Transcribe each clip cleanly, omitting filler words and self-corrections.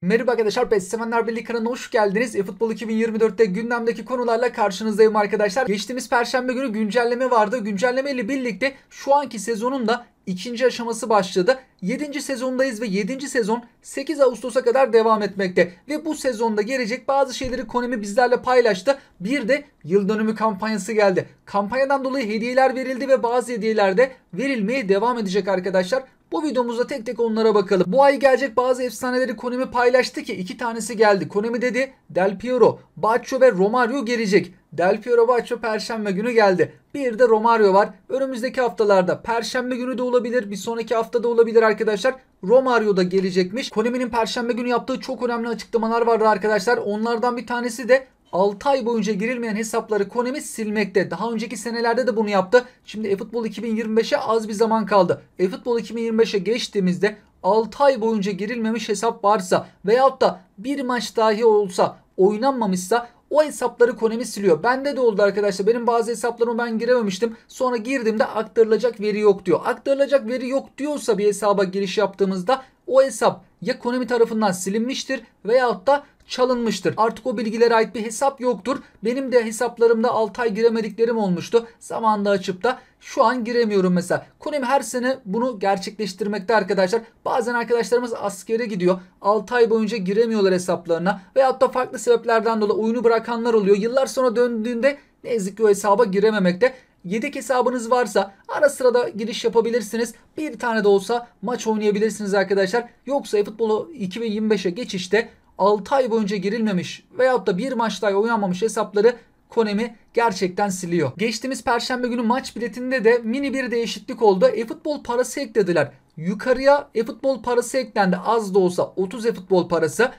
Merhaba arkadaşlar, PES Sevenler Birliği kanalına hoş geldiniz. eFootball 2024'te gündemdeki konularla karşınızdayım arkadaşlar. Geçtiğimiz Perşembe günü güncelleme vardı. Güncelleme ile birlikte şu anki sezonun da ikinci aşaması başladı. 7. sezondayız ve 7. sezon 8 Ağustos'a kadar devam etmekte. Ve bu sezonda gelecek bazı şeyleri Konami bizlerle paylaştı. Bir de yıl dönümü kampanyası geldi. Kampanyadan dolayı hediyeler verildi ve bazı hediyeler de verilmeye devam edecek arkadaşlar. Bu videomuzda tek tek onlara bakalım. Bu ay gelecek bazı efsaneleri Konami paylaştı ki iki tanesi geldi. Konami dedi Del Piero, Baggio ve Romario gelecek. Del Piero, Baggio Perşembe günü geldi. Bir de Romario var. Önümüzdeki haftalarda Perşembe günü de olabilir, bir sonraki hafta da olabilir arkadaşlar. Romario da gelecekmiş. Konami'nin Perşembe günü yaptığı çok önemli açıklamalar vardı arkadaşlar. Onlardan bir tanesi de 6 ay boyunca girilmeyen hesapları Konami silmekte. Daha önceki senelerde de bunu yaptı. Şimdi eFootball 2025'e az bir zaman kaldı. eFootball 2025'e geçtiğimizde 6 ay boyunca girilmemiş hesap varsa veyahut da bir maç dahi olsa oynanmamışsa o hesapları Konami siliyor. Bende de oldu arkadaşlar. Benim bazı hesaplarımı ben girememiştim. Sonra girdiğimde aktarılacak veri yok diyor. Aktarılacak veri yok diyorsa bir hesaba giriş yaptığımızda o hesap ya Konami tarafından silinmiştir veyahut da çalınmıştır. Artık o bilgilere ait bir hesap yoktur. Benim de hesaplarımda 6 ay giremediklerim olmuştu. Zamanında açıp da şu an giremiyorum mesela. Konami her sene bunu gerçekleştirmekte arkadaşlar. Bazen arkadaşlarımız askere gidiyor. 6 ay boyunca giremiyorlar hesaplarına. Veyahut da farklı sebeplerden dolayı oyunu bırakanlar oluyor. Yıllar sonra döndüğünde ne yazık ki o hesaba girememekte. Yedek hesabınız varsa ara sıra da giriş yapabilirsiniz. Bir tane de olsa maç oynayabilirsiniz arkadaşlar. Yoksa eFootball 2025'e geçişte 6 ay boyunca girilmemiş veyahut da bir maç dahi oynanmamış hesapları Konami gerçekten siliyor. Geçtiğimiz Perşembe günü maç biletinde de mini bir değişiklik oldu. eFootball parası eklediler. Yukarıya eFootball parası eklendi. Az da olsa 30 eFootball parası.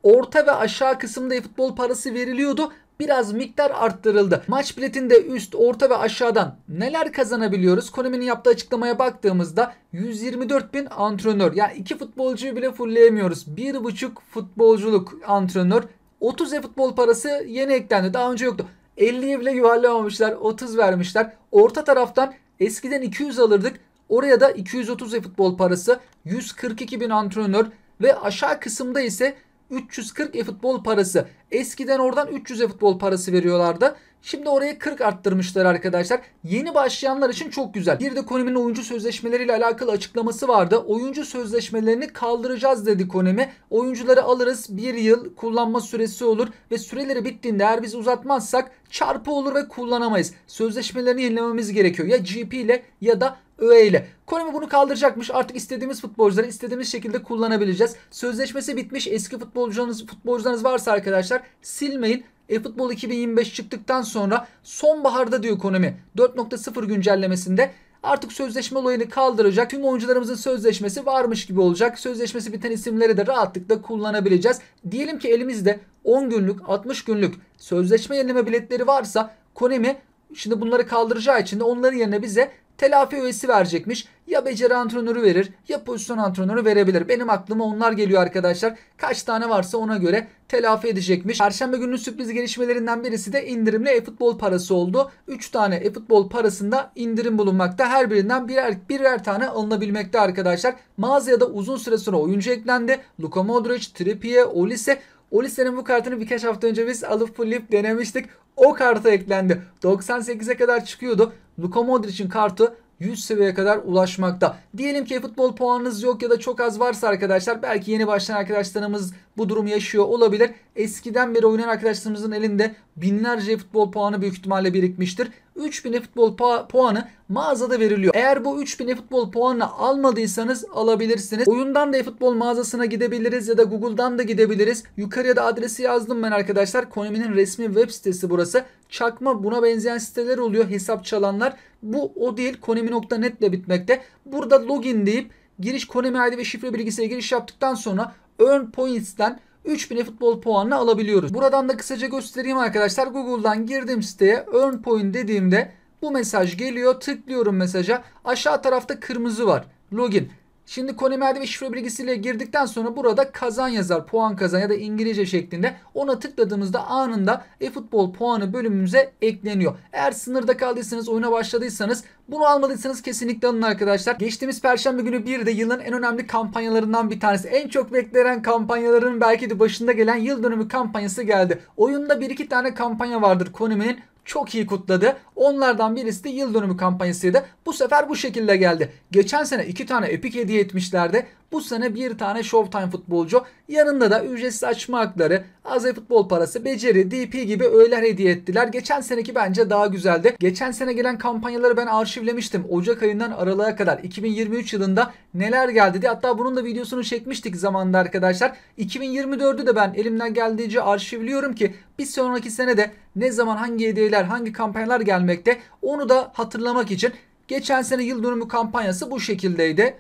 Orta ve aşağı kısımda eFootball parası veriliyordu. Biraz miktar arttırıldı. Maç biletinde üst, orta ve aşağıdan neler kazanabiliyoruz? Konami'nin yaptığı açıklamaya baktığımızda 124 bin antrenör. Yani 2 futbolcuyu bile fullleyemiyoruz. 1,5 futbolculuk antrenör. 30 futbol parası yeni eklendi. Daha önce yoktu. 50'ye bile yuvarlamamışlar. 30 vermişler. Orta taraftan eskiden 200 alırdık. Oraya da 230 futbol parası. 142 bin antrenör. Ve aşağı kısımda ise 340 e-futbol parası. Eskiden oradan 300 e-futbol parası veriyorlardı. Şimdi oraya 40 arttırmışlar arkadaşlar. Yeni başlayanlar için çok güzel. Bir de Konami'nin oyuncu sözleşmeleriyle alakalı açıklaması vardı. Oyuncu sözleşmelerini kaldıracağız dedi Konami. Oyuncuları alırız, bir yıl kullanma süresi olur ve süreleri bittiğinde eğer biz uzatmazsak çarpı olur ve kullanamayız. Sözleşmelerini yenilememiz gerekiyor. Ya GP ile ya da öyle. Konami bunu kaldıracakmış. Artık istediğimiz futbolcuları istediğimiz şekilde kullanabileceğiz. Sözleşmesi bitmiş eski futbolcularınız varsa arkadaşlar silmeyin. eFootball 2025 çıktıktan sonra sonbaharda diyor Konami 4.0 güncellemesinde artık sözleşme olayını kaldıracak. Tüm oyuncularımızın sözleşmesi varmış gibi olacak. Sözleşmesi biten isimleri de rahatlıkla kullanabileceğiz. Diyelim ki elimizde 10 günlük 60 günlük sözleşme yenileme biletleri varsa Konami şimdi bunları kaldıracağı için de onların yerine bize telafi üyesi verecekmiş. Ya beceri antrenörü verir ya pozisyon antrenörü verebilir. Benim aklıma onlar geliyor arkadaşlar. Kaç tane varsa ona göre telafi edecekmiş. Perşembe gününün sürpriz gelişmelerinden birisi de indirimli eFootball parası oldu. 3 tane eFootball parasında indirim bulunmakta. Her birinden birer tane alınabilmekte arkadaşlar. Mağazaya da uzun süre sonra oyuncu eklendi. Luka Modric, Trippier, Olise. Olise'nin bu kartını birkaç hafta önce biz alıp fullleyip denemiştik. O karta eklendi. 98'e kadar çıkıyordu. Luka Modric'in kartı 100 seviyeye kadar ulaşmakta. Diyelim ki futbol puanınız yok ya da çok az varsa arkadaşlar belki yeni başlayan arkadaşlarımız bu durumu yaşıyor olabilir. Eskiden beri oynayan arkadaşlarımızın elinde binlerce futbol puanı büyük ihtimalle birikmiştir. 3000 futbol puanı mağazada veriliyor. Eğer bu 3000 futbol puanını almadıysanız alabilirsiniz. Oyundan da futbol mağazasına gidebiliriz ya da Google'dan da gidebiliriz. Yukarıya da adresi yazdım ben arkadaşlar. Konami'nin resmi web sitesi burası. Çakma buna benzeyen siteler oluyor hesap çalanlar. Bu o değil, konami.net ile bitmekte. Burada login deyip giriş Konami ID ve şifre bilgisiyle giriş yaptıktan sonra Earn Points'ten 3000 futbol puanını alabiliyoruz. Buradan da kısaca göstereyim arkadaşlar. Google'dan girdim siteye, Earn Point dediğimde bu mesaj geliyor. Tıklıyorum mesaja. Aşağı tarafta kırmızı var. Login. Şimdi Konami ID ve şifre bilgisiyle girdikten sonra burada kazan yazar, puan kazan ya da İngilizce şeklinde. Ona tıkladığımızda anında eFootball puanı bölümümüze ekleniyor. Eğer sınırda kaldıysanız, oyuna başladıysanız, bunu almadıysanız kesinlikle alın arkadaşlar. Geçtiğimiz Perşembe günü bir de yılın en önemli kampanyalarından bir tanesi. En çok beklenen kampanyaların belki de başında gelen yıl dönümü kampanyası geldi. Oyunda bir iki tane kampanya vardır Konami'nin. Çok iyi kutladı. Onlardan birisi de yıl dönümü kampanyasıydı. Bu sefer bu şekilde geldi. Geçen sene 2 tane Epic hediye etmişlerdi. Bu sene bir tane Showtime futbolcu. Yanında da ücretsiz açma hakları, az futbol parası, beceri, DP gibi öğeler hediye ettiler. Geçen seneki bence daha güzeldi. Geçen sene gelen kampanyaları ben arşivlemiştim. Ocak ayından Aralık'a kadar 2023 yılında neler geldi diye. Hatta bunun da videosunu çekmiştik zamanında arkadaşlar. 2024'ü de ben elimden geldiğince arşivliyorum ki bir sonraki sene de ne zaman hangi hediyeler, hangi kampanyalar gelmekte onu da hatırlamak için. Geçen sene yıl dönümü kampanyası bu şekildeydi.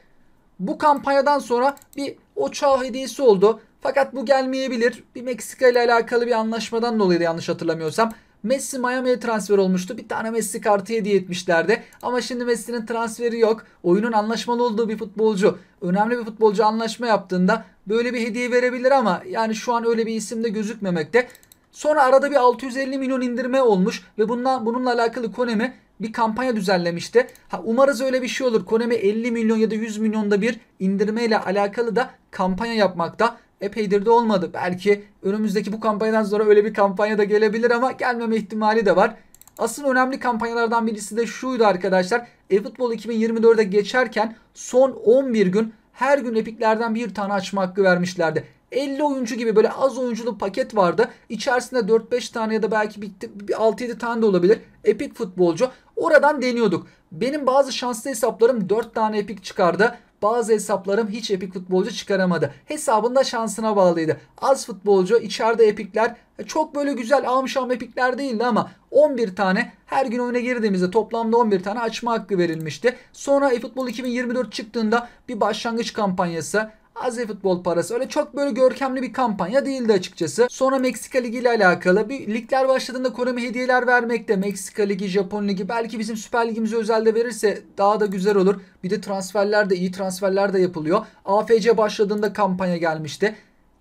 Bu kampanyadan sonra bir Ochoa hediyesi oldu. Fakat bu gelmeyebilir. Bir Meksika ile alakalı bir anlaşmadan dolayı yanlış hatırlamıyorsam. Messi Miami'ye transfer olmuştu. Bir tane Messi kartı hediye etmişlerdi. Ama şimdi Messi'nin transferi yok. Oyunun anlaşmalı olduğu bir futbolcu, önemli bir futbolcu anlaşma yaptığında böyle bir hediye verebilir ama yani şu an öyle bir isimde gözükmemekte. Sonra arada bir 650 milyon indirme olmuş ve bununla alakalı Konami bir kampanya düzenlemişti. Umarız öyle bir şey olur. Konami 50 milyon ya da 100 milyonda bir indirmeyle alakalı da kampanya yapmakta. Epeydir de olmadı. Belki önümüzdeki bu kampanyadan sonra öyle bir kampanya da gelebilir ama gelmeme ihtimali de var. Asıl önemli kampanyalardan birisi de şuydu arkadaşlar. eFootball 2024'e geçerken son 11 gün her gün Epic'lerden bir tane açma hakkı vermişlerdi. 50 oyuncu gibi böyle az oyunculu paket vardı. İçerisinde 4-5 tane ya da belki 6-7 tane de olabilir Epic futbolcu. Oradan deniyorduk. Benim bazı şanslı hesaplarım 4 tane Epic çıkardı. Bazı hesaplarım hiç Epic futbolcu çıkaramadı. Hesabında şansına bağlıydı. Az futbolcu, içeride Epic'ler çok böyle güzel amşam Epic'ler değildi ama 11 tane her gün oyuna girdiğimizde toplamda 11 tane açma hakkı verilmişti. Sonra eFootball 2024 çıktığında bir başlangıç kampanyası, az futbol parası, öyle çok böyle görkemli bir kampanya değildi açıkçası. Sonra Meksika Ligi ile alakalı bir ligler başladığında Konami hediyeler vermekte. Meksika Ligi, Japon Ligi, belki bizim Süper Ligimize özelde verirse daha da güzel olur. Bir de transferler de iyi transferler de yapılıyor. AFC başladığında kampanya gelmişti.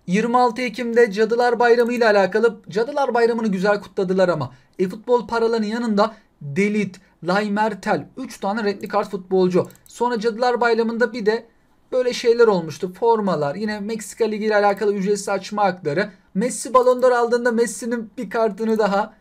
26 Ekim'de Cadılar Bayramı ile alakalı, Cadılar Bayramı'nı güzel kutladılar ama eFootball paralarının yanında Delit, Lay Mertel 3 tane renkli kart futbolcu. Sonra Cadılar Bayramı'nda bir de böyle şeyler olmuştu. Formalar, yine Meksika Ligi ile alakalı ücretsiz açma hakları. Messi Ballon d'Or aldığında Messi'nin bir kartını daha.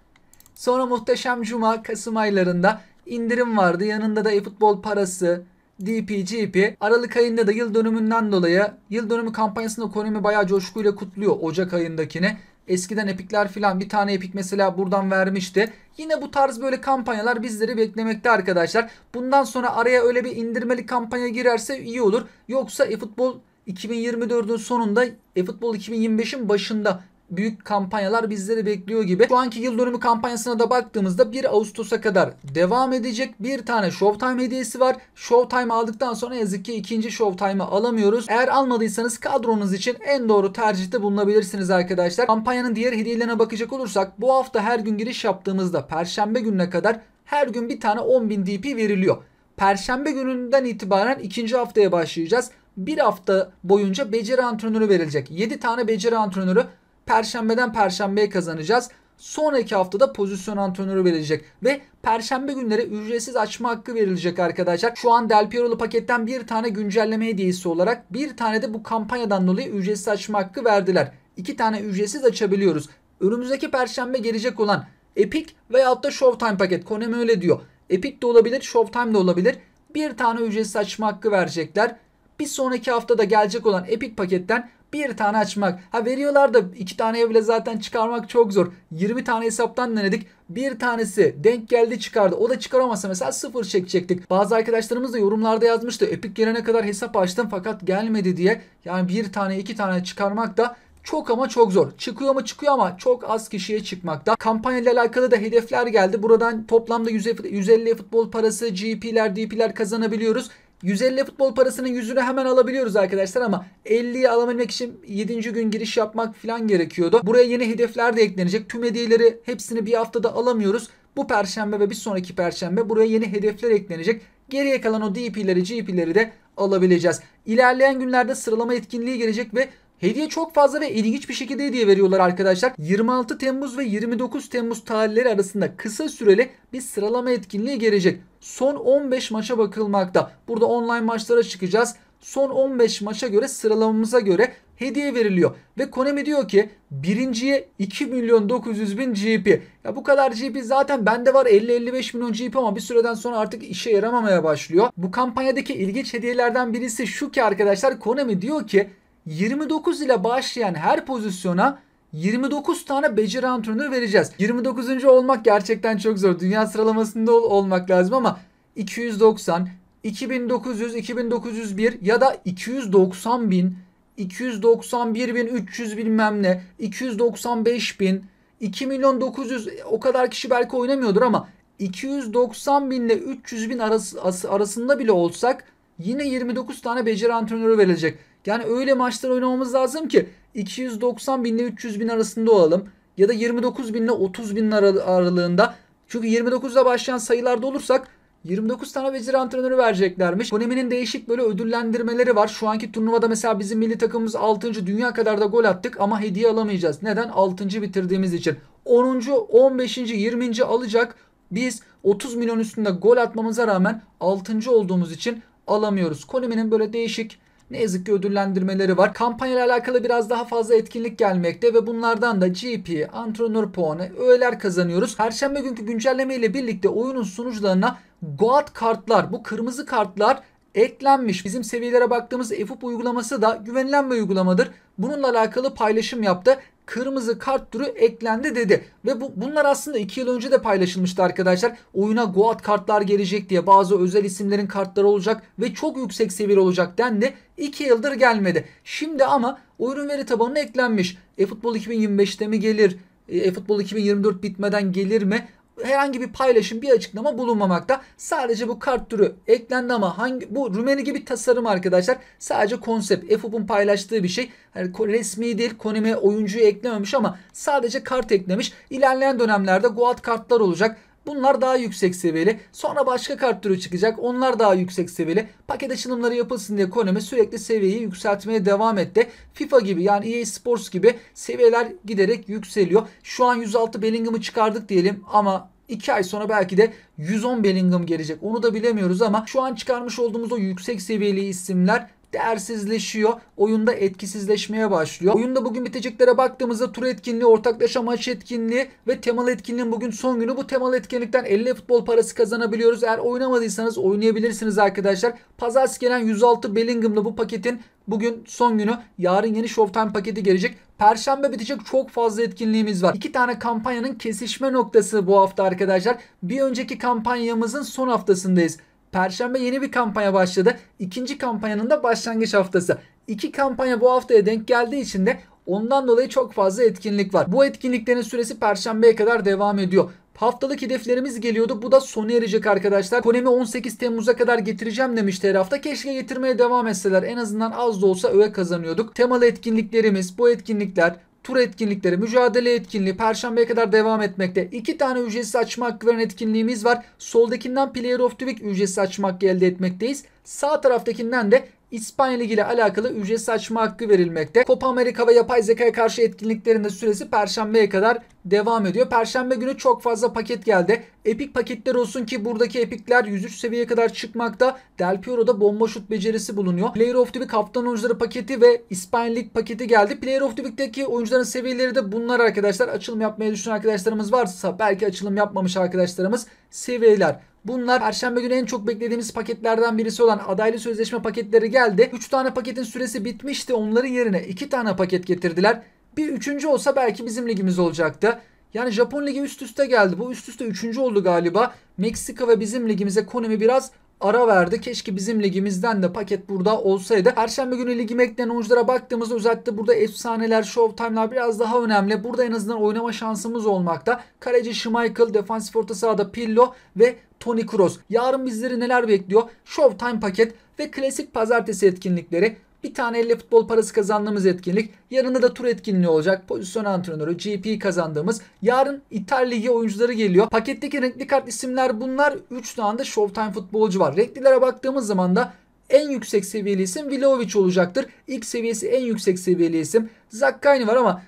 Sonra Muhteşem Cuma Kasım aylarında indirim vardı. Yanında da eFootball parası, DP, GP. Aralık ayında da yıl dönümünden dolayı yıl dönümü kampanyasında Konami bayağı coşkuyla kutluyor Ocak ayındakini. Eskiden Epic'ler filan, bir tane Epic mesela buradan vermişti. Yine bu tarz böyle kampanyalar bizleri beklemekte arkadaşlar. Bundan sonra araya öyle bir indirmeli kampanya girerse iyi olur. Yoksa eFootball 2024'ün sonunda, eFootball 2025'in başında büyük kampanyalar bizleri bekliyor gibi. Şu anki yıl dönümü kampanyasına da baktığımızda 1 Ağustos'a kadar devam edecek. Bir tane Showtime hediyesi var. Showtime aldıktan sonra ne yazık ki ikinci Showtime'ı alamıyoruz. Eğer almadıysanız kadronuz için en doğru tercihte bulunabilirsiniz arkadaşlar. Kampanyanın diğer hediyelerine bakacak olursak bu hafta her gün giriş yaptığımızda Perşembe gününe kadar her gün bir tane 10.000 DP veriliyor. Perşembe gününden itibaren ikinci haftaya başlayacağız. Bir hafta boyunca beceri antrenörü verilecek. 7 tane beceri antrenörü Perşembeden Perşembeye kazanacağız. Sonraki haftada pozisyon antrenörü verilecek. Ve Perşembe günleri ücretsiz açma hakkı verilecek arkadaşlar. Şu an Del Piero'lu paketten bir tane güncelleme hediyesi olarak, bir tane de bu kampanyadan dolayı ücretsiz açma hakkı verdiler. 2 tane ücretsiz açabiliyoruz. Önümüzdeki Perşembe gelecek olan Epic veyahut da Showtime paket. Konami öyle diyor. Epic de olabilir, Showtime de olabilir. Bir tane ücretsiz açma hakkı verecekler. Bir sonraki haftada gelecek olan Epic paketten bir tane açmak. Veriyorlar da 2 taneye bile zaten çıkarmak çok zor. 20 tane hesaptan denedik. Bir tanesi denk geldi çıkardı. O da çıkaramasa mesela 0 çekecektik. Bazı arkadaşlarımız da yorumlarda yazmıştı. Epic gelene kadar hesap açtım fakat gelmedi diye. Yani bir tane 2 tane çıkarmak da çok ama çok zor. Çıkıyor mu çıkıyor ama çok az kişiye çıkmakta. Kampanya ile alakalı da hedefler geldi. Buradan toplamda 150 futbol parası, GP'ler, DP'ler kazanabiliyoruz. 150 futbol parasının 100'ünü hemen alabiliyoruz arkadaşlar ama 50'yi alabilmek için 7. gün giriş yapmak falan gerekiyordu. Buraya yeni hedefler de eklenecek. Tüm hediyeleri hepsini bir haftada alamıyoruz. Bu perşembe ve bir sonraki perşembe buraya yeni hedefler eklenecek. Geriye kalan o DP'leri, GP'leri de alabileceğiz. İlerleyen günlerde sıralama etkinliği gelecek ve hediye çok fazla ve ilginç bir şekilde hediye veriyorlar arkadaşlar. 26 Temmuz ve 29 Temmuz tarihleri arasında kısa süreli bir sıralama etkinliği gelecek. Son 15 maça bakılmakta. Burada online maçlara çıkacağız. Son 15 maça göre sıralamamıza göre hediye veriliyor. Ve Konami diyor ki birinciye 2.900.000 GP. Ya bu kadar GP zaten bende var, 50-55 milyon GP ama bir süreden sonra artık işe yaramamaya başlıyor. Bu kampanyadaki ilginç hediyelerden birisi şu ki arkadaşlar, Konami diyor ki 29 ile başlayan her pozisyona 29 tane beceri antrenörü vereceğiz. 29. olmak gerçekten çok zor. Dünya sıralamasında olmak lazım ama 290, 2900, 2901 ya da 290.000, 291.300 bilmem ne, 295.000, 2.900.000 o kadar kişi belki oynamıyordur ama 290.000 ile 300.000 arasında bile olsak yine 29 tane beceri antrenörü verilecek. Yani öyle maçlar oynamamız lazım ki 290.000 ile 300.000 arasında olalım ya da 29.000 ile 30.000 aralığında. Çünkü 29'da başlayan sayılarda olursak 29 tane beceri antrenörü vereceklermiş. Konami'nin değişik böyle ödüllendirmeleri var. Şu anki turnuvada mesela bizim milli takımımız 6. dünya kadar da gol attık ama hediye alamayacağız. Neden? 6. bitirdiğimiz için. 10. 15. 20. alacak. Biz 30 milyon üstünde gol atmamıza rağmen 6. olduğumuz için alamıyoruz. Konami'nin böyle değişik, ne yazık ki ödüllendirmeleri var. Kampanyayla alakalı biraz daha fazla etkinlik gelmekte ve bunlardan da GP, antrenör puanı, öğeler kazanıyoruz. Perşembe günkü güncelleme ile birlikte oyunun sunucularına Goat kartlar, bu kırmızı kartlar eklenmiş. Bizim seviyelere baktığımız eFootball uygulaması da güvenilen bir uygulamadır. Bununla alakalı paylaşım yaptı. Kırmızı kart türü eklendi dedi. Ve bunlar aslında 2 yıl önce de paylaşılmıştı arkadaşlar. Oyuna Goat kartlar gelecek diye, bazı özel isimlerin kartları olacak ve çok yüksek seviyeli olacak dendi. 2 yıldır gelmedi. Şimdi ama oyunun veri tabanına eklenmiş. eFootball 2025'te mi gelir? eFootball 2024 bitmeden gelir mi? Herhangi bir paylaşım, bir açıklama bulunmamakta. Sadece bu kart türü eklendi ama bu Rumeni gibi tasarım arkadaşlar. Sadece konsept. eFootball'un paylaştığı bir şey. Yani resmi değil. Konami oyuncuyu eklememiş ama sadece kart eklemiş. İlerleyen dönemlerde Goat kartlar olacak. Bunlar daha yüksek seviyeli. Sonra başka kart türü çıkacak. Onlar daha yüksek seviyeli. Paket açılımları yapılsın diye Konami sürekli seviyeyi yükseltmeye devam etti. FIFA gibi, yani EA Sports gibi seviyeler giderek yükseliyor. Şu an 106 Bellingham'ı çıkardık diyelim ama 2 ay sonra belki de 110 Bellingham gelecek. Onu da bilemiyoruz ama şu an çıkarmış olduğumuz o yüksek seviyeli isimler değersizleşiyor. Oyunda etkisizleşmeye başlıyor. Oyunda bugün biteceklere baktığımızda tur etkinliği, ortaklaşa maç etkinliği ve temalı etkinliğin bugün son günü. Bu temalı etkinlikten 50 futbol parası kazanabiliyoruz. Eğer oynamadıysanız oynayabilirsiniz arkadaşlar. Pazartesi gelen 106 Bellingham'lı bu paketin bugün son günü. Yarın yeni Showtime paketi gelecek. Perşembe bitecek çok fazla etkinliğimiz var. 2 tane kampanyanın kesişme noktası bu hafta arkadaşlar. Bir önceki kampanyamızın son haftasındayız. Perşembe yeni bir kampanya başladı. İkinci kampanyanın da başlangıç haftası. 2 kampanya bu haftaya denk geldiği için de ondan dolayı çok fazla etkinlik var. Bu etkinliklerin süresi Perşembeye kadar devam ediyor. Haftalık hedeflerimiz geliyordu. Bu da sona erecek arkadaşlar. Konami 18 Temmuz'a kadar getireceğim demişti her hafta. Keşke getirmeye devam etseler. En azından az da olsa öğe kazanıyorduk. Temalı etkinliklerimiz, bu etkinlikler, tur etkinlikleri, mücadele etkinliği Perşembeye kadar devam etmekte. 2 tane ücretsiz açma hakkı veren etkinliğimiz var. Soldakinden Player of the Week ücretsiz açma hakkı elde etmekteyiz. Sağ taraftakinden de İspanya Ligi ile alakalı ücretsiz açma hakkı verilmekte. Copa America ve yapay zekaya karşı etkinliklerin de süresi Perşembeye kadar devam ediyor. Perşembe günü çok fazla paket geldi. Epic paketler olsun ki buradaki epikler 103 seviyeye kadar çıkmakta. Del Piero'da bomba şut becerisi bulunuyor. Player of the Week haftanın oyuncuları paketi ve İspanya Lig paketi geldi. Player of the Week'teki oyuncuların seviyeleri de bunlar arkadaşlar. Açılım yapmayı düşünen arkadaşlarımız varsa, belki açılım yapmamış arkadaşlarımız, seviyeler. Bunlar Perşembe günü en çok beklediğimiz paketlerden birisi olan adaylı sözleşme paketleri geldi. 3 tane paketin süresi bitmişti. Onların yerine 2 tane paket getirdiler. Bir üçüncü olsa belki bizim ligimiz olacaktı. Yani Japon Ligi üst üste geldi. Bu üst üste 3. oldu galiba. Meksika ve bizim ligimize Konami biraz ara verdi. Keşke bizim ligimizden de paket burada olsaydı. Perşembe günü ligime eklenen oyunculara baktığımızda özellikle burada efsaneler, Showtime'lar biraz daha önemli. Burada en azından oynama şansımız olmakta. Kaleci Schmeichel, defansif orta sahada Pirlo ve Toni Kroos. Yarın bizleri neler bekliyor? Showtime paket ve klasik pazartesi etkinlikleri. Bir tane 50 futbol parası kazandığımız etkinlik. Yarın da tur etkinliği olacak. Pozisyon antrenörü, GP kazandığımız. Yarın İtalya Ligi oyuncuları geliyor. Paketteki renkli kart isimler bunlar. 3 tane de Showtime futbolcu var. Renklilere baktığımız zaman da en yüksek seviyeli isim Vlahovic olacaktır. İlk seviyesi en yüksek seviyeli isim Zaccagni var ama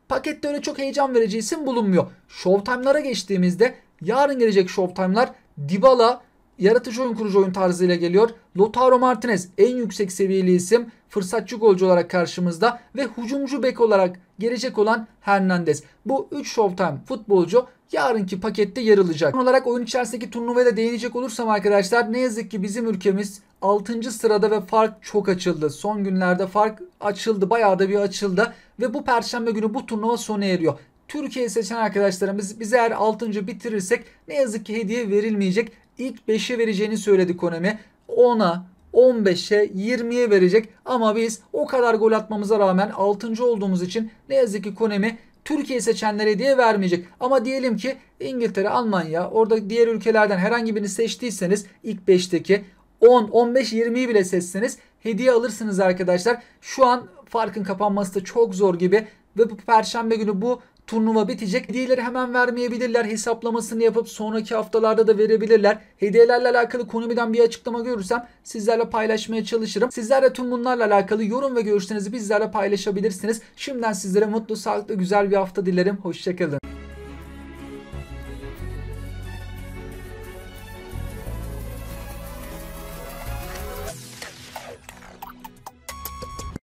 pakette öyle çok heyecan verici isim bulunmuyor. Showtime'lara geçtiğimizde yarın gelecek Showtime'lar Dybala yaratıcı oyun kurucu oyun tarzıyla geliyor. Lautaro Martinez en yüksek seviyeli isim, fırsatçı golcü olarak karşımızda ve hücumcu bek olarak gelecek olan Hernandez. Bu 3 Showtime futbolcu yarınki pakette yer alacak. Son olarak oyun içerisindeki turnuvaya da değinecek olursam arkadaşlar, ne yazık ki bizim ülkemiz 6. sırada ve fark çok açıldı. Son günlerde fark açıldı. Bayağı da bir açıldı. Ve bu perşembe günü bu turnuva sona eriyor. Türkiye'yi seçen arkadaşlarımız, biz eğer 6. bitirirsek ne yazık ki hediye verilmeyecek. İlk 5'e vereceğini söyledi Konami. 10'a, 15'e, 20'ye verecek. Ama biz o kadar gol atmamıza rağmen 6. olduğumuz için ne yazık ki Konami Türkiye seçenlere hediye vermeyecek. Ama diyelim ki İngiltere, Almanya, orada diğer ülkelerden herhangi birini seçtiyseniz ilk 5'teki 10, 15, 20'yi bile seçseniz hediye alırsınız arkadaşlar. Şu an farkın kapanması da çok zor gibi ve bu perşembe günü bu turnuva bitecek. Hediyeleri hemen vermeyebilirler. Hesaplamasını yapıp sonraki haftalarda da verebilirler. Hediyelerle alakalı Konami'den bir açıklama görürsem sizlerle paylaşmaya çalışırım. Sizler de tüm bunlarla alakalı yorum ve görüşlerinizi bizlerle paylaşabilirsiniz. Şimdiden sizlere mutlu, sağlıklı, güzel bir hafta dilerim. Hoşçakalın.